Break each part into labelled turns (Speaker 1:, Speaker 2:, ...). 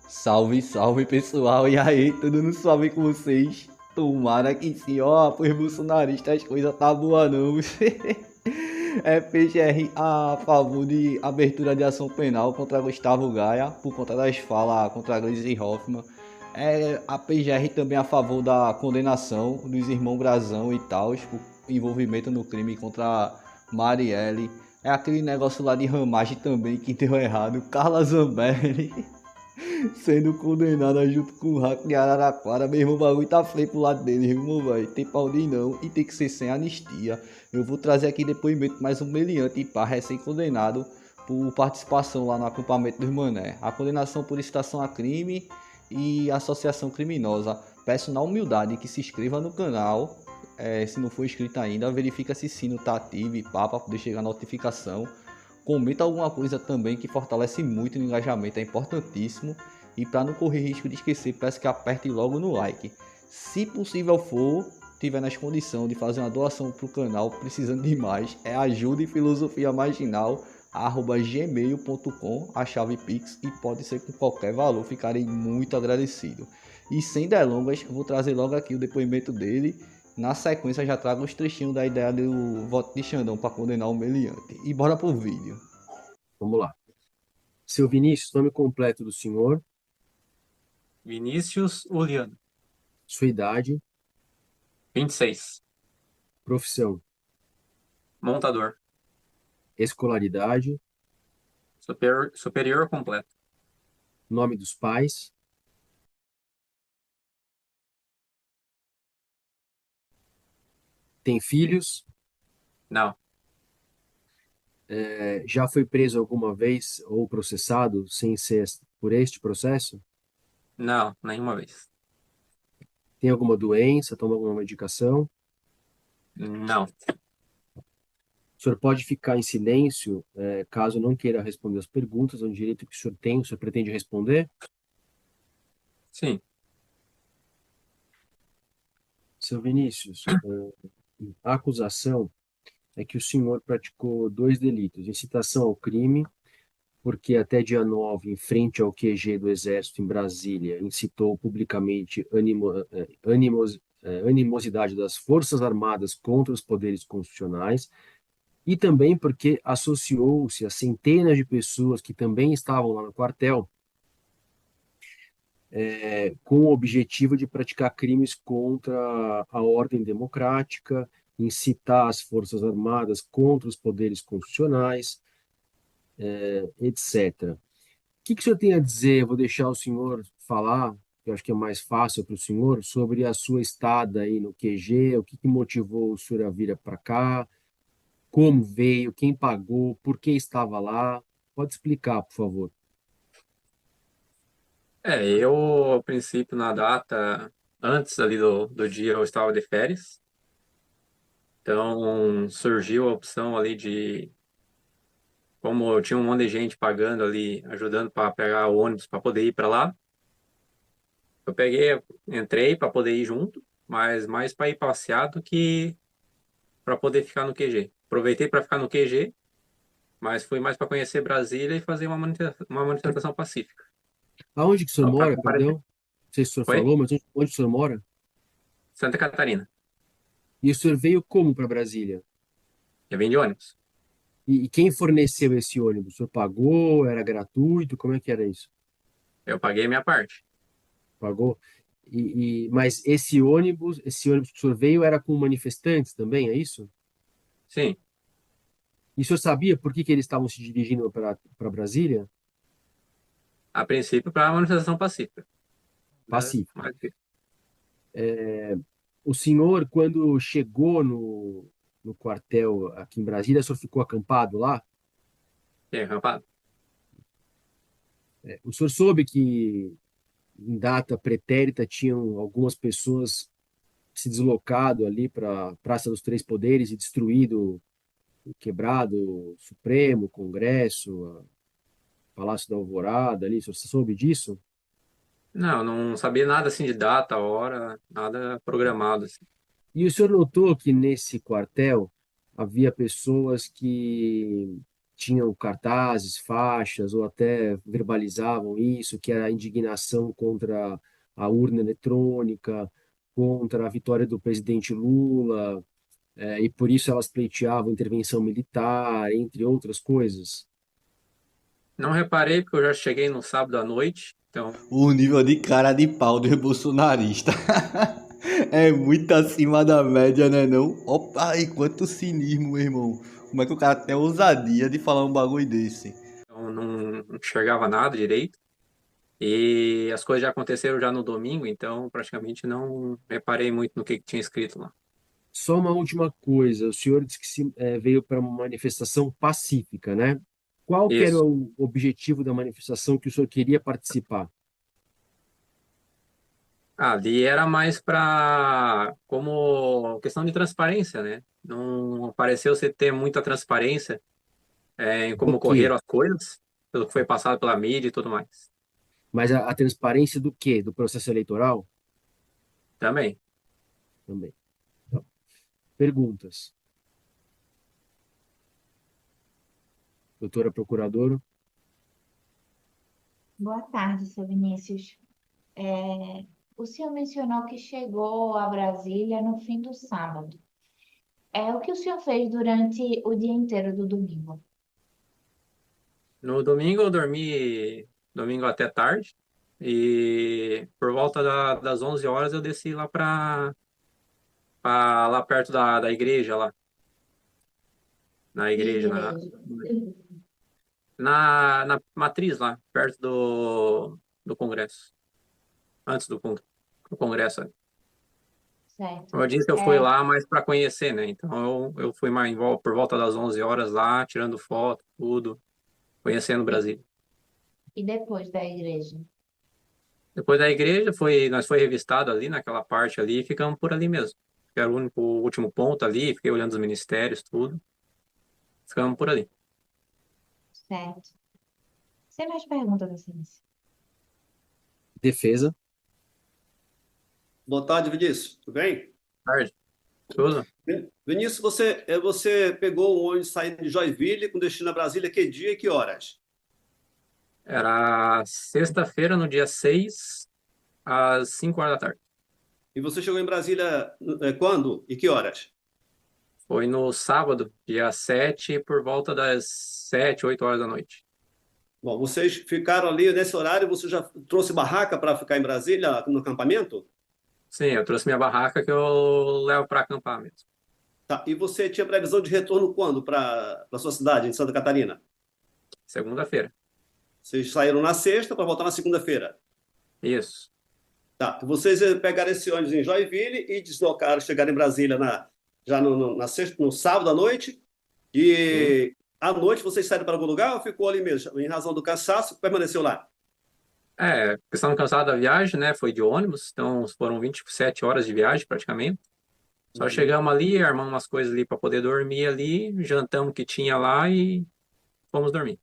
Speaker 1: Salve, salve pessoal, e aí, tudo no suave com vocês? Tomara que sim, ó, pois bolsonaristas as coisas tá boa não. É PGR a favor de abertura de ação penal contra Gustavo Gaia, por conta das falas contra Gleisi Hoffmann. É a PGR também a favor da condenação dos irmãos Brazão e tal, por envolvimento no crime contra Marielle. É aquele negócio lá de ramagem também que deu errado, Carla Zambelli sendo condenada junto com o Hack de Araraquara. Meu irmão, o bagulho tá feio pro lado dele, irmão, velho. Tem pau de não e tem que ser sem anistia. Eu vou trazer aqui depoimento mais um meliante, pá, recém-condenado por participação lá no acampamento dos Mané. A condenação por incitação a crime e associação criminosa. Peço na humildade que se inscreva no canal. Se não for inscrito ainda, verifica se o sino tá ativo e pá, pra poder chegar a notificação. Comenta alguma coisa também que fortalece muito o engajamento, é importantíssimo. E para não correr risco de esquecer, peço que aperte logo no like. Se possível for, tiver nas condições de fazer uma doação para o canal, precisando de mais, é ajuda e filosofia marginal gmail.com, a chave Pix, e pode ser com qualquer valor, ficarei muito agradecido. E sem delongas, vou trazer logo aqui o depoimento dele. Na sequência, já trago os trechinhos da ideia do voto de Xandão para condenar o meliante. E bora pro vídeo.
Speaker 2: Vamos lá. Seu Vinícius, nome completo do senhor,
Speaker 3: Vinícius Uliano,
Speaker 2: sua idade,
Speaker 3: 26,
Speaker 2: profissão,
Speaker 3: montador,
Speaker 2: escolaridade,
Speaker 3: superior completo.
Speaker 2: nome dos pais, tem filhos,
Speaker 3: Não,
Speaker 2: já foi preso alguma vez ou processado sem ser por este processo?
Speaker 3: não, nenhuma vez.
Speaker 2: Tem alguma doença, toma alguma medicação?
Speaker 3: Não,
Speaker 2: O senhor pode ficar em silêncio, caso não queira responder as perguntas, é um direito que o senhor tem, o senhor pretende responder?
Speaker 3: sim,
Speaker 2: Seu Vinícius, a acusação é que o senhor praticou dois delitos: incitação ao crime, porque até dia 9, em frente ao QG do Exército em Brasília, incitou publicamente animosidade das Forças Armadas contra os poderes constitucionais, e também porque associou-se a centenas de pessoas que também estavam lá no quartel, com o objetivo de praticar crimes contra a ordem democrática, incitar as Forças Armadas contra os poderes constitucionais, etc. O senhor tem a dizer? Eu vou deixar o senhor falar, que eu acho que é mais fácil para o senhor, sobre a sua estada aí no QG, o que motivou o senhor a vir para cá, como veio, quem pagou, por que estava lá. Pode explicar, por favor.
Speaker 3: eu, a princípio, na data, antes ali do dia, eu estava de férias, então surgiu a opção ali de, como eu tinha um monte de gente pagando ali, ajudando para pegar o ônibus para poder ir para lá, eu peguei, entrei para poder ir junto, mas mais para ir passear do que para poder ficar no QG. Aproveitei para ficar no QG, mas fui mais para conhecer Brasília e fazer uma manifestação pacífica.
Speaker 2: Aonde que o senhor
Speaker 3: Só para
Speaker 2: mora, perdão?
Speaker 3: comparecer.
Speaker 2: Não sei se o senhor
Speaker 3: Foi?
Speaker 2: falou, mas onde o senhor mora?
Speaker 3: Santa Catarina.
Speaker 2: E o senhor veio como para Brasília?
Speaker 3: Eu vim de ônibus.
Speaker 2: E quem forneceu esse ônibus? O senhor pagou? Era gratuito? Como é que era isso?
Speaker 3: Eu paguei a minha parte.
Speaker 2: Pagou? Mas esse ônibus que o senhor veio era com manifestantes também, é isso?
Speaker 3: Sim,
Speaker 2: E o senhor sabia por que eles estavam se dirigindo para Brasília?
Speaker 3: a princípio para a manifestação pacífica, né?
Speaker 2: Pacífico.
Speaker 3: Mas
Speaker 2: O senhor, quando chegou no quartel aqui em Brasília, o senhor ficou acampado lá?
Speaker 3: é, rapaz,
Speaker 2: O senhor soube que em data pretérita tinham algumas pessoas se deslocado ali para a Praça dos Três Poderes e destruído, quebrado o Supremo, o Congresso, Palácio da Alvorada ali, você soube disso?
Speaker 3: não sabia nada assim de data, hora, nada programado assim.
Speaker 2: E o senhor notou que nesse quartel havia pessoas que tinham cartazes, faixas, ou até verbalizavam isso, que era a indignação contra a urna eletrônica, contra a vitória do presidente Lula, e por isso elas pleiteavam intervenção militar, entre outras coisas.
Speaker 3: Não reparei porque eu já cheguei no sábado à noite, então
Speaker 1: O nível de cara de pau dos bolsonaristas é muito acima da média, né não? Opa, ai, quanto cinismo, meu irmão. Como é que o cara tem a ousadia de falar um bagulho desse?
Speaker 3: eu não enxergava nada direito. E as coisas já aconteceram já no domingo, então praticamente não reparei muito no que tinha escrito lá.
Speaker 2: Só uma última coisa, o senhor disse que veio para uma manifestação pacífica, né? Qual que era
Speaker 3: Isso.
Speaker 2: o objetivo da manifestação que o senhor queria participar?
Speaker 3: Ali era mais para como questão de transparência, né? Não pareceu ser ter muita transparência em
Speaker 2: Do
Speaker 3: como
Speaker 2: quê?
Speaker 3: ocorreram as coisas, pelo que foi passado pela mídia e tudo mais.
Speaker 2: Mas a transparência do quê? Do processo eleitoral?
Speaker 3: Também.
Speaker 2: Também. Então, perguntas. Doutora Procuradora,
Speaker 4: Boa tarde, seu Vinícius. O senhor mencionou que chegou a Brasília no fim do sábado. O que o senhor fez durante o dia inteiro do domingo?
Speaker 3: No domingo eu dormi domingo até tarde e por volta das 11 horas eu desci lá para lá perto da igreja lá, na
Speaker 4: Que
Speaker 3: igreja
Speaker 4: igreja?
Speaker 3: na matriz lá, perto do Congresso, antes do Congresso.
Speaker 4: Certo.
Speaker 3: Como eu disse, eu fui
Speaker 4: É,
Speaker 3: lá mais para conhecer, né? Então eu fui mais por volta das 11 horas lá, tirando foto, tudo, conhecendo o
Speaker 4: e,
Speaker 3: Brasil.
Speaker 4: e depois da igreja?
Speaker 3: Depois da igreja, nós foi revistado ali naquela parte ali e ficamos por ali mesmo. Era o único, o último ponto ali, fiquei olhando os ministérios, tudo. Ficamos por ali.
Speaker 4: Certo. Sem mais perguntas, assim.
Speaker 2: defesa.
Speaker 5: Boa tarde, Vinícius. Tudo bem?
Speaker 3: Tarde, tudo?
Speaker 5: Vinícius, você pegou o ônibus saindo de Joinville com destino a Brasília, que dia e que horas?
Speaker 3: Era sexta-feira, no dia 6 às 5 horas da tarde.
Speaker 5: E você chegou em Brasília quando e que horas?
Speaker 3: Foi no sábado, dia 7 por volta das 7, 8 horas da noite.
Speaker 5: Bom, vocês ficaram ali nesse horário, você já trouxe barraca para ficar em Brasília no acampamento?
Speaker 3: Sim, eu trouxe minha barraca que eu levo para acampar mesmo.
Speaker 5: Tá. E você tinha previsão de retorno quando para sua cidade, em Santa Catarina?
Speaker 3: Segunda-feira.
Speaker 5: Vocês saíram na sexta para voltar na segunda-feira.
Speaker 3: Isso.
Speaker 5: Tá. Vocês pegaram esse ônibus em Joinville e deslocaram, chegaram em Brasília já na sexta, no sábado à noite.
Speaker 3: Sim.
Speaker 5: E à noite vocês saíram para algum lugar ou ficou ali mesmo? Em razão do cansaço, permaneceu lá?
Speaker 3: Porque estamos cansados da viagem, né? Foi de ônibus, então foram 27 horas de viagem praticamente. Só
Speaker 5: Uhum.
Speaker 3: chegamos ali, armamos umas coisas ali para poder dormir ali, jantamos o que tinha lá e fomos dormir.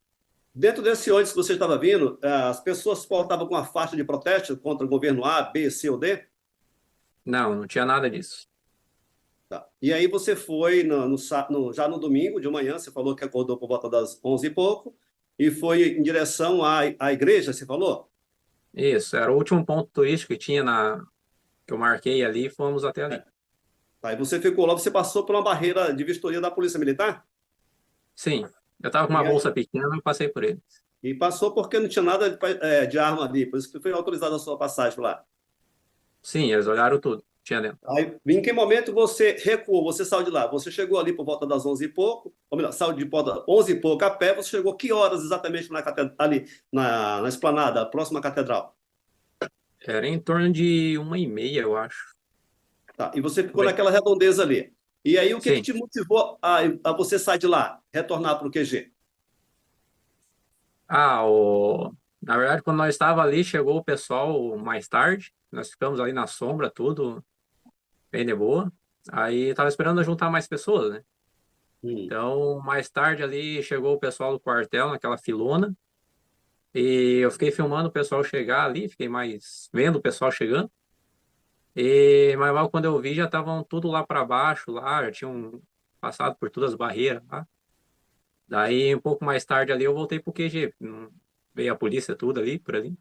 Speaker 5: Dentro desse ônibus que você estava vindo, as pessoas portavam com a faixa de protesto contra o governo A, B, C ou D?
Speaker 3: Não, não tinha nada disso.
Speaker 5: Tá. E aí você foi já no domingo de manhã, você falou que acordou por volta das 11 e pouco, e foi em direção à igreja, você falou?
Speaker 3: Isso, era o último ponto turístico que tinha que eu marquei ali, fomos até
Speaker 5: É.
Speaker 3: ali.
Speaker 5: Tá. Aí você ficou lá, você passou por uma barreira de vistoria da Polícia Militar?
Speaker 3: Sim, eu estava com uma
Speaker 5: E,
Speaker 3: bolsa
Speaker 5: aí,
Speaker 3: pequena e passei por ele.
Speaker 5: e passou porque não tinha nada de arma ali, por isso que foi autorizada a sua passagem lá.
Speaker 3: Sim, eles olharam tudo, tinha dentro.
Speaker 5: Aí, em que momento você recuou, você saiu de lá? Você chegou ali por volta das 11 e pouco, ou melhor, saiu de volta 11 e pouco a pé, você chegou que horas exatamente ali na esplanada, próxima à catedral?
Speaker 3: Era em torno de 1h30, eu acho.
Speaker 5: Tá? E você ficou naquela redondeza ali. E aí, o que
Speaker 3: Sim.
Speaker 5: te motivou a você sair de lá, retornar para o QG?
Speaker 3: Na verdade, quando nós estava ali, chegou o pessoal mais tarde. Nós ficamos ali na sombra, tudo bem de boa. Aí estava esperando juntar mais pessoas, né?
Speaker 5: Hum.
Speaker 3: Então, mais tarde ali chegou o pessoal do quartel naquela filona. E eu fiquei filmando o pessoal chegar ali, fiquei mais vendo o pessoal chegando. Mas logo quando eu vi, já estavam tudo lá para baixo, lá, já tinham passado por todas as barreiras lá. Daí, um pouco mais tarde ali, eu voltei pro QG. Veio a polícia, tudo ali, por ali.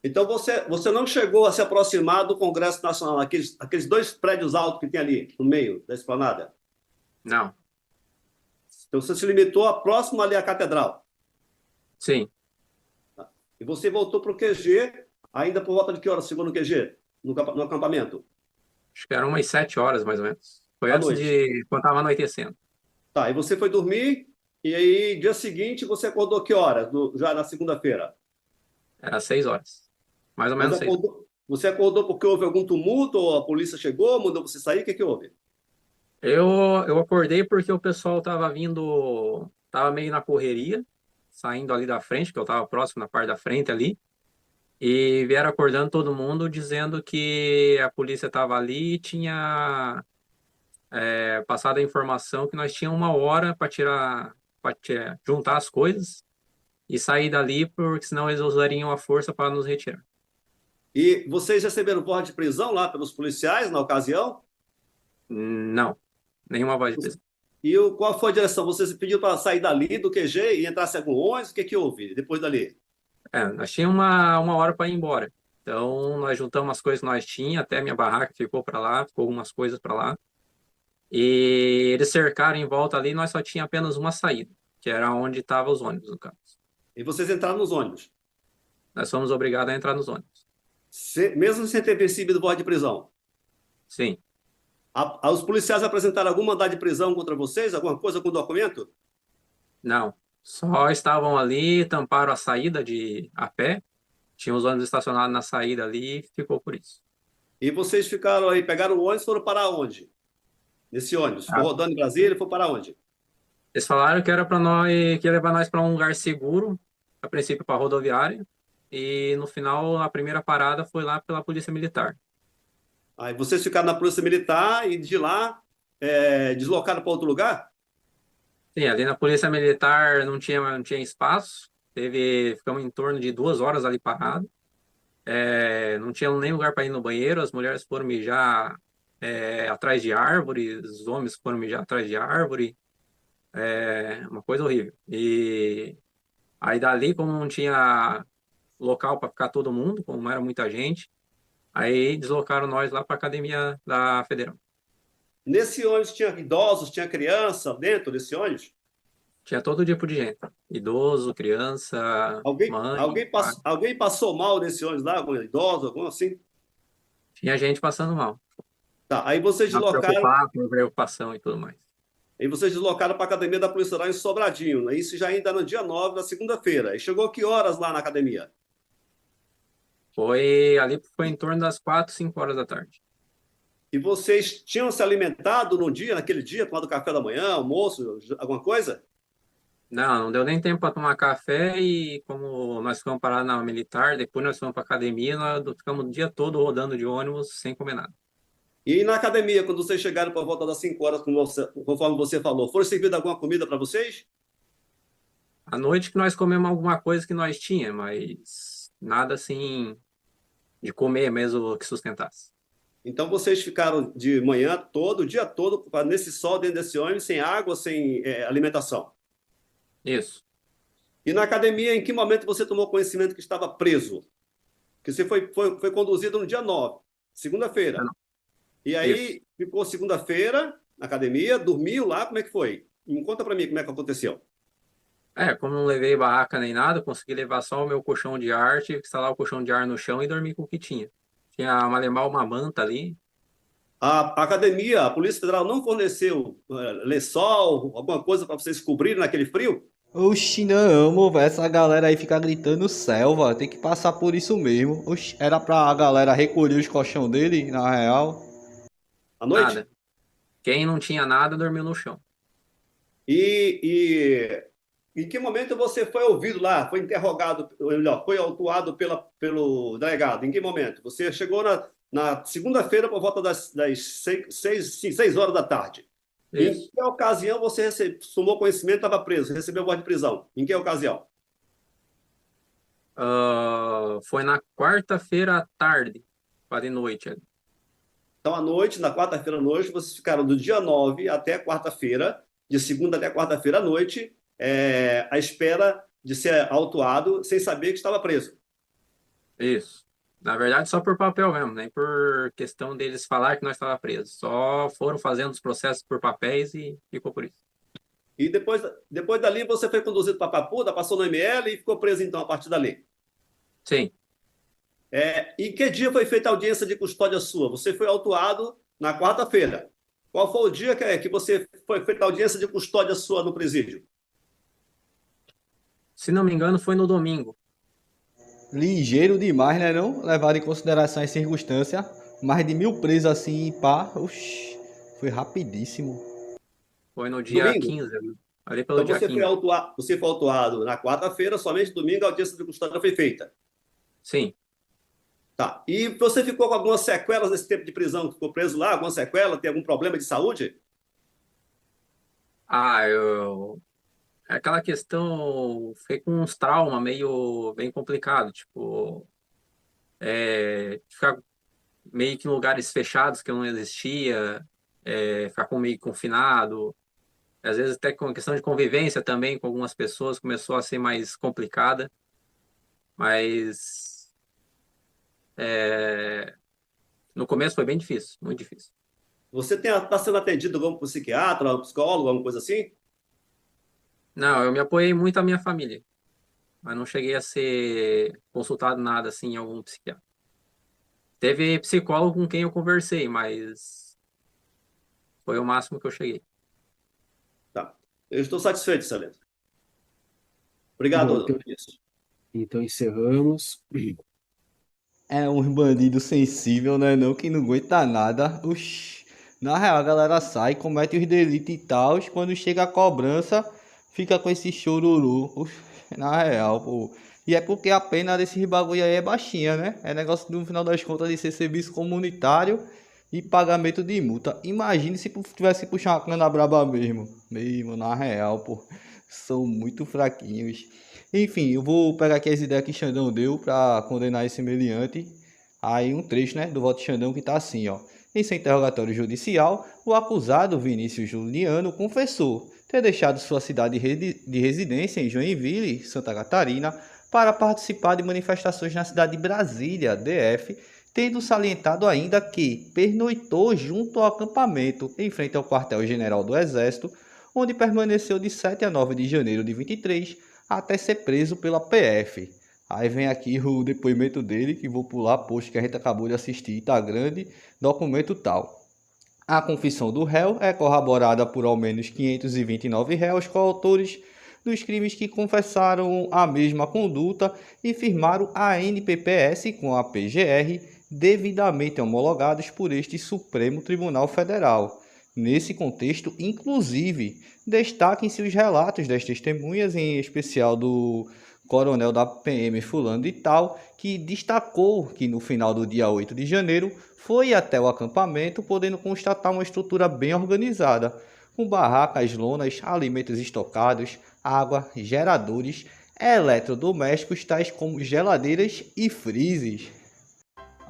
Speaker 5: Então você não chegou a se aproximar do Congresso Nacional, aqueles dois prédios altos que tem ali no meio da esplanada.
Speaker 3: Não,
Speaker 5: Então você se limitou a próximo ali à catedral.
Speaker 3: sim.
Speaker 5: E você voltou para o QG, ainda por volta de que hora chegou no QG, no acampamento?
Speaker 3: Acho que eram umas 7 horas, mais ou menos. Foi
Speaker 5: À
Speaker 3: antes
Speaker 5: noite.
Speaker 3: de... Quando tava anoitecendo.
Speaker 5: Tá, e você foi dormir, e aí dia seguinte você acordou que horas? Já na segunda-feira?
Speaker 3: Era 6 horas. Mais ou
Speaker 5: Mas
Speaker 3: menos 6 horas.
Speaker 5: você acordou porque houve algum tumulto, ou a polícia chegou, mandou você sair, o que que houve?
Speaker 3: Eu acordei porque o pessoal tava vindo... Tava meio na correria, saindo ali da frente, que eu tava próximo na parte da frente ali. E vieram acordando todo mundo dizendo que a polícia estava ali e tinha passado a informação que nós tínhamos 1 hora para juntar as coisas e sair dali, porque senão eles usariam a força para nos retirar.
Speaker 5: E vocês receberam voz de prisão lá pelos policiais na ocasião?
Speaker 3: Não, nenhuma voz de prisão.
Speaker 5: E qual foi a direção? Vocês pediram para sair dali do QG e entrasse algum ônibus? O que que houve depois dali?
Speaker 3: Nós tínhamos uma hora para ir embora. Então, nós juntamos as coisas que nós tínhamos, até minha barraca ficou para lá, ficou algumas coisas para lá. E eles cercaram em volta ali, nós só tinha apenas uma saída, que era onde estavam os ônibus, no caso.
Speaker 5: E vocês entraram nos ônibus,
Speaker 3: Nós fomos obrigados a entrar nos ônibus.
Speaker 5: mesmo sem ter recebido voz de prisão.
Speaker 3: Sim.
Speaker 5: Os policiais apresentaram algum mandado de prisão contra vocês? Alguma coisa com documento?
Speaker 3: Não. Só estavam ali, tamparam a saída a pé. Tinha os ônibus estacionados na saída ali e ficou por isso.
Speaker 5: E vocês ficaram aí, pegaram o ônibus e foram para onde? Nesse ônibus? Ficou
Speaker 3: Ah,
Speaker 5: rodando em Brasília e foi para onde?
Speaker 3: eles falaram que era para nós, que ia levar nós para um lugar seguro, a princípio para a rodoviária, e no final a primeira parada foi lá pela Polícia Militar.
Speaker 5: Aí vocês ficaram na Polícia Militar e de lá deslocaram para outro lugar?
Speaker 3: Sim, ali na Polícia Militar não tinha espaço, ficamos em torno de 2 horas ali parados. Não tinha nem lugar para ir no banheiro, as mulheres foram mijar atrás de árvore, os homens foram mijar atrás de árvore, uma coisa horrível. E aí dali, como não tinha local para ficar todo mundo, como não era muita gente, aí deslocaram nós lá para a academia da Federal.
Speaker 5: Nesse ônibus tinha idosos, tinha criança dentro desse ônibus?
Speaker 3: Tinha todo tipo de gente, idoso, criança, mãe, pai.
Speaker 5: Alguém passou mal nesse ônibus lá? Algum idoso, algum assim?
Speaker 3: Tinha gente passando mal,
Speaker 5: Tá, aí vocês
Speaker 3: não
Speaker 5: deslocaram,
Speaker 3: preocupado, com preocupação e tudo mais.
Speaker 5: para a academia da Polícia Federal em Sobradinho, né? Isso já ainda no dia 9 da segunda-feira. E chegou que horas lá na academia?
Speaker 3: Foi em torno das 4, 5 horas da tarde.
Speaker 5: E vocês tinham se alimentado no dia, naquele dia, tomado café da manhã, almoço, alguma coisa?
Speaker 3: Não deu nem tempo para tomar café e como nós ficamos parados na militar, depois nós fomos para academia, nós ficamos o dia todo rodando de ônibus sem comer nada.
Speaker 5: E na academia, quando vocês chegaram por volta das 5 horas, conforme você falou, foram servidas alguma comida para vocês?
Speaker 3: À noite que nós comemos alguma coisa que nós tínhamos, mas nada assim de comer mesmo que sustentasse.
Speaker 5: Então vocês ficaram de manhã todo, o dia todo, nesse sol, dentro desse ônibus, sem água, sem alimentação.
Speaker 3: Isso.
Speaker 5: E na academia, em que momento você tomou conhecimento que estava preso? Que você foi conduzido no dia 9, segunda-feira. E aí
Speaker 3: Isso.
Speaker 5: ficou segunda-feira na academia, dormiu lá, como é que foi? Me conta para mim como é que aconteceu.
Speaker 3: Como não levei barraca nem nada, consegui levar só o meu colchão de ar, tive que instalar o colchão de ar no chão e dormir com o que tinha. Tinha uma manta ali.
Speaker 5: A academia, a Polícia Federal não forneceu lençol, alguma coisa para vocês cobrirem naquele frio?
Speaker 1: Oxi, não, moço, essa galera aí fica gritando selva, tem que passar por isso mesmo. Oxi, era pra galera recolher os colchão dele, na real.
Speaker 5: À noite?
Speaker 3: Nada. Quem não tinha nada dormiu no chão.
Speaker 5: E em que momento você foi ouvido lá, foi interrogado, ou melhor, foi autuado pelo delegado? Em que momento? Você chegou na segunda-feira por volta das 6 horas da tarde.
Speaker 3: Isso.
Speaker 5: Em que ocasião você tomou conhecimento, estava preso, recebeu voz de prisão? Em que ocasião?
Speaker 3: Foi na quarta-feira à tarde, para de noite ali.
Speaker 5: Então, à noite, na quarta-feira à noite, vocês ficaram do dia 9 até quarta-feira, de segunda até quarta-feira à noite, à espera de ser autuado sem saber que estava preso.
Speaker 3: Isso. Na verdade, só por papel mesmo, nem por questão deles falar que nós estava preso. Só foram fazendo os processos por papéis e ficou por isso.
Speaker 5: E depois dali você foi conduzido para Papuda, passou no ML e ficou preso então a partir dali.
Speaker 3: Sim.
Speaker 5: E que dia foi feita a audiência de custódia sua? Você foi autuado na quarta-feira. Qual foi o dia que você foi feita a audiência de custódia sua no presídio?
Speaker 3: Se não me engano, foi no domingo.
Speaker 1: Ligeiro demais, né não? Levado em consideração as circunstâncias. Mais de 1.000 presos assim, pá. Oxi, foi rapidíssimo.
Speaker 3: Foi no dia
Speaker 5: Domingo?
Speaker 3: 15, ali pelo
Speaker 5: Então
Speaker 3: dia 15.
Speaker 5: você foi autuado na quarta-feira, somente domingo a audiência de custódia foi feita.
Speaker 3: Sim.
Speaker 5: Tá. E você ficou com algumas sequelas nesse tempo de prisão? Ficou preso lá? Alguma sequela? Tem algum problema de saúde?
Speaker 3: Aquela questão, fiquei com uns traumas meio bem complicado, tipo, ficar meio que em lugares fechados que eu não existia, ficar com meio confinado, às vezes até com questão de convivência também com algumas pessoas começou a ser mais complicada, mas no começo foi bem difícil, muito difícil.
Speaker 5: Você está sendo atendido como psiquiatra, psicólogo, alguma coisa assim?
Speaker 3: Não, eu me apoiei muito à minha família, mas não cheguei a ser consultado nada assim em algum psiquiatra. Teve psicólogo com quem eu conversei, mas foi o máximo que eu cheguei.
Speaker 5: Tá. Eu estou satisfeito, excelência.
Speaker 2: Bom,
Speaker 5: Obrigado.
Speaker 2: então encerramos.
Speaker 1: É um bandido sensível, né não? Que não aguenta nada. Oxi. Na real, a galera sai, comete os delitos e tal. Quando chega a cobrança, fica com esse chororô. Oxi, na real, pô. E é porque a pena desses bagulho aí é baixinha, né? É negócio no final das contas de ser serviço comunitário e pagamento de multa. Imagine se tivesse que puxar uma cana braba mesmo. Mesmo, na real, pô. São muito fraquinhos. Enfim, eu vou pegar aqui as ideias que Xandão deu para condenar esse meliante. Aí um trecho, né, do voto de Xandão que tá assim, ó. Em seu interrogatório judicial, o acusado Vinícius Juliano confessou ter deixado sua cidade de residência em Joinville, Santa Catarina, para participar de manifestações na cidade de Brasília, DF, tendo salientado ainda que pernoitou junto ao acampamento em frente ao quartel-general do Exército, onde permaneceu de 7 a 9 de janeiro de 23 até ser preso pela PF. Aí vem aqui o depoimento dele, que vou pular, post que a gente acabou de assistir, tá grande, documento tal. A confissão do réu é corroborada por ao menos 529 réus coautores dos crimes que confessaram a mesma conduta e firmaram a NPPS com a PGR, devidamente homologados por este Supremo Tribunal Federal. Nesse contexto, inclusive, destaquem-se os relatos das testemunhas, em especial do coronel da PM fulano de tal, que destacou que no final do dia 8 de janeiro foi até o acampamento, podendo constatar uma estrutura bem organizada, com barracas, lonas, alimentos estocados, água, geradores, eletrodomésticos tais como geladeiras e freezes.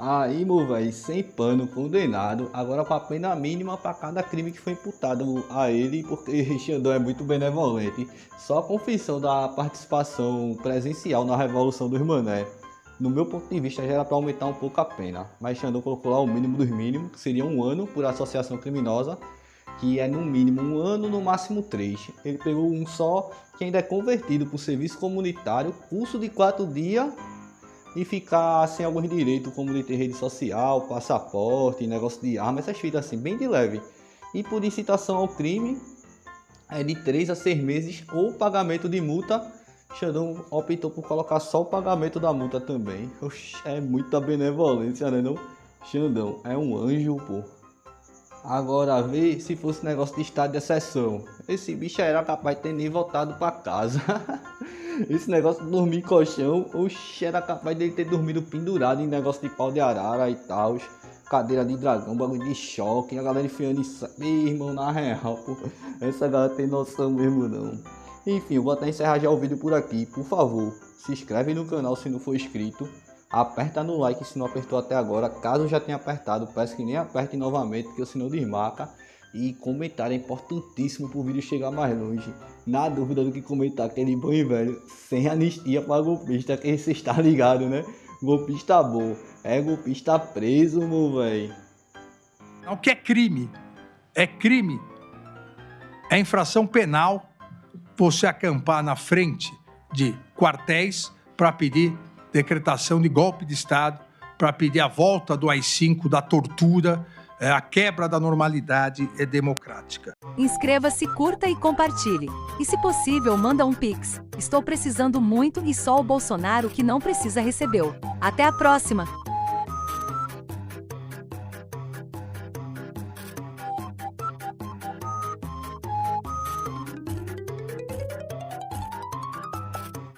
Speaker 1: Aí, meu velho, sem pano, condenado, agora com a pena mínima para cada crime que foi imputado a ele, porque Xandão é muito benevolente. Só a confissão da participação presencial na Revolução dos Mané, no meu ponto de vista, já era para aumentar um pouco a pena. Mas Xandão colocou lá o mínimo dos mínimos, que seria 1 ano por associação criminosa, que é no mínimo 1 ano, no máximo 3. Ele pegou um só, que ainda é convertido por serviço comunitário, curso de 4 dias, e ficar sem alguns direitos, como de ter rede social, passaporte, negócio de arma, essas fitas assim, bem de leve. E por incitação ao crime, é de 3 a 6 meses ou pagamento de multa. Xandão optou por colocar só o pagamento da multa também. Oxi, é muita benevolência, né não? Xandão é um anjo, pô. Agora vê se fosse negócio de estado de exceção. Esse bicho era capaz de ter nem voltado pra casa. Esse negócio de dormir em colchão, oxe, era capaz de ele ter dormido pendurado em negócio de pau de arara e tal. Cadeira de dragão, bagulho de choque, a galera enfiando isso. Meu irmão, na real, pô. Essa galera tem noção mesmo não. Enfim, eu vou até encerrar já o vídeo por aqui. Por favor, se inscreve no canal se não for inscrito. Aperta no like se não apertou até agora. Caso já tenha apertado, peço que nem aperte novamente, porque senão desmarca. E comentar é importantíssimo pro vídeo chegar mais longe. Na dúvida do que comentar, aquele banho, velho, sem anistia pra golpista, que você está ligado, né? Golpista bom, é golpista preso, meu velho.
Speaker 6: O que é crime? É crime. É infração penal você acampar na frente de quartéis para pedir decretação de golpe de Estado, para pedir a volta do AI-5, da tortura, a quebra da normalidade democrática.
Speaker 7: Inscreva-se, curta e compartilhe. E se possível, manda um Pix. Estou precisando muito e só o Bolsonaro que não precisa recebeu. Até a próxima!